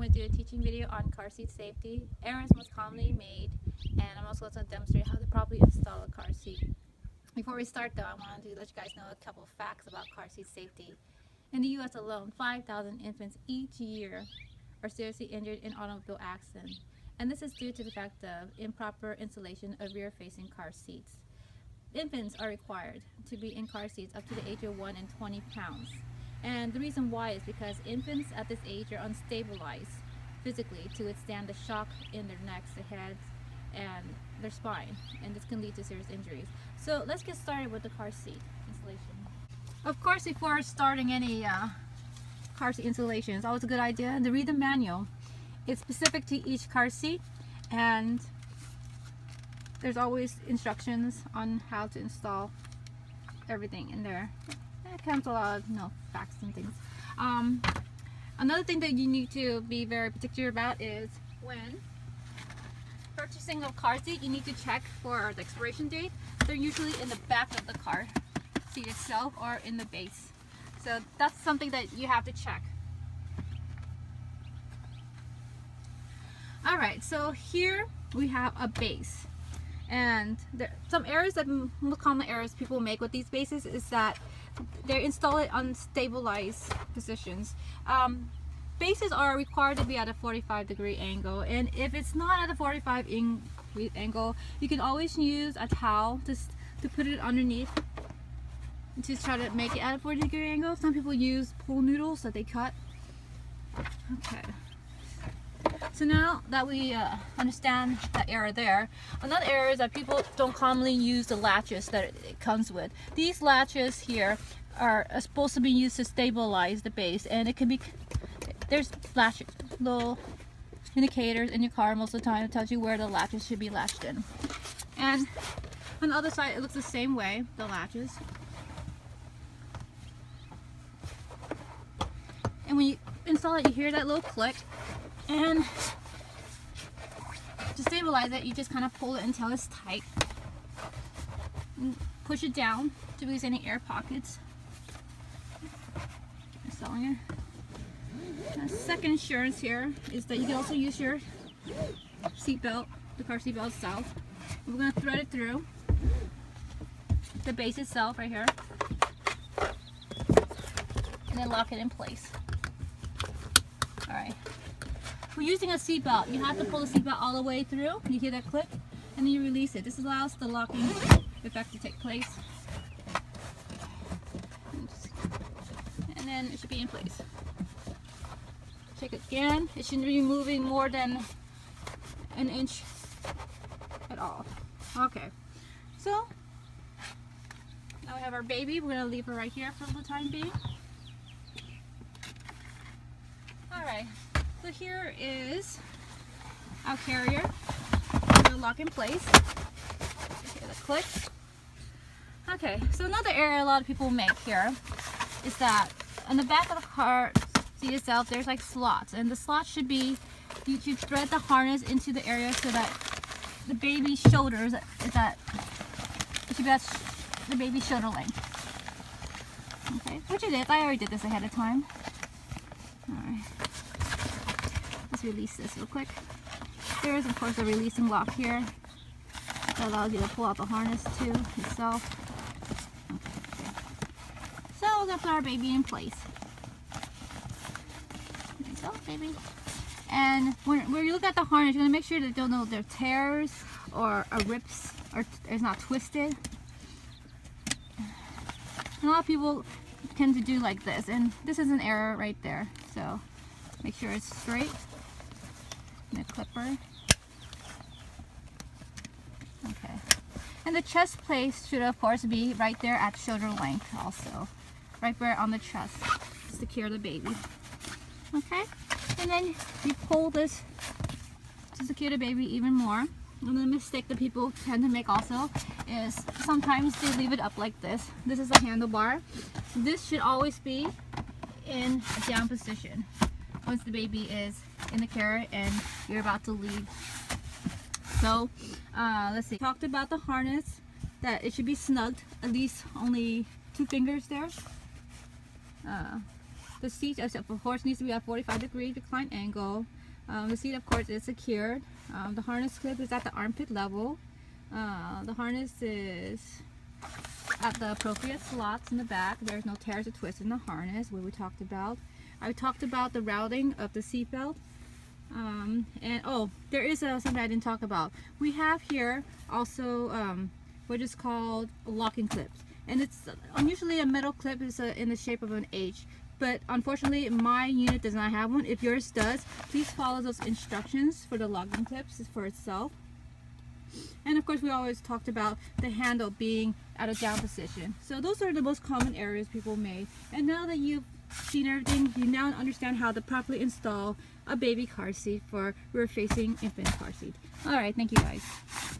going to do a teaching video on car seat safety, errors most commonly made, and I'm also going to demonstrate how to properly install a car seat. Before we start though, I wanted to let you guys know a couple of facts about car seat safety. In the US alone, 5,000 infants each year are seriously injured in automobile accidents, and this is due to the fact of improper installation of rear-facing car seats. Infants are required to be in car seats up to the age of 1 and 20 pounds. And the reason why is because infants at this age are unstabilized physically to withstand the shock in their necks, their heads, and their spine, and this can lead to serious injuries. So let's get started with the car seat installation. Of course, before starting any car seat installation, it's always a good idea to read the manual. It's specific to each car seat, and there's always instructions on how to install everything in there. It comes a lot of facts and things. Another thing that you need to be very particular about is when purchasing a car seat, you need to check for the expiration date. They're usually in the back of the car seat itself or in the base. So that's something that you have to check. Alright, so here we have a base. And some errors that most common errors people make with these bases is that they're installed on stabilized positions. Bases are required to be at a 45-degree angle, and if it's not at a 45-degree angle, you can always use a towel to put it underneath to try to make it at a 40-degree angle. Some people use pool noodles that they cut. Okay. So now that we understand that error there, another error is that people don't commonly use the latches that it comes with. These latches here are supposed to be used to stabilize the base, and it can be, there's latches, little indicators in your car most of the time that tells you where the latches should be latched in. And on the other side it looks the same way, the latches. And when you install it, you hear that little click. And to stabilize it, you just kind of pull it until it's tight. And push it down to release any air pockets. Installing it. The second assurance here is that you can also use your seat belt, the car seat belt itself. We're going to thread it through the base itself right here, and then lock it in place. All right. We're using a seat belt. You have to pull the seat belt all the way through. You hear that click, and then you release it. This allows the locking effect to take place. And then it should be in place. Check it again. It shouldn't be moving more than an inch at all. Okay. So now we have our baby. We're going to leave her right here for the time being. Alright. So here is our carrier. We're going to lock in place. Hear the click. Okay, so another error a lot of people make here is that on the back of the car seat itself, there's like slots, and the slots should be, you should thread the harness into the area so that the baby's shoulders is that it should be at the baby's shoulder length. Okay, which it is. I already did this ahead of time. All right. Let's release this real quick. There is of course a releasing lock here that allows you to pull out the harness too itself. Okay. So we're gonna put our baby in place. There you go, baby. And when you look at the harness, you're gonna make sure that there are tears or rips or it's not twisted. And a lot of people tend to do like this, and this is an error right there. So make sure it's straight. And a clipper. Okay. And the chest place should of course be right there at shoulder length also. Right there on the chest to secure the baby. Okay? And then you pull this to secure the baby even more. And the mistake that people tend to make also is sometimes they leave it up like this. This is a handlebar. This should always be in a down position once the baby is in the carrier and you're about to leave. So let's see. Talked about the harness, that it should be snugged, at least only 2 fingers there. The seat, of course, needs to be at 45-degree recline angle. The seat, of course, is secured. The harness clip is at the armpit level. The harness is at the appropriate slots in the back. There's no tears or twists in the harness, what we talked about. I talked about the routing of the seatbelt. And oh, there is something I didn't talk about. We have here also what is called locking clips, and it's usually a metal clip is in the shape of an H, but unfortunately my unit does not have one. If yours does, please follow those instructions for the locking clips for itself. And of course, we always talked about the handle being at a down position. So those are the most common errors people make. And now that you've seen everything, you now understand how to properly install a baby car seat for rear facing infant car seat. All right, thank you guys.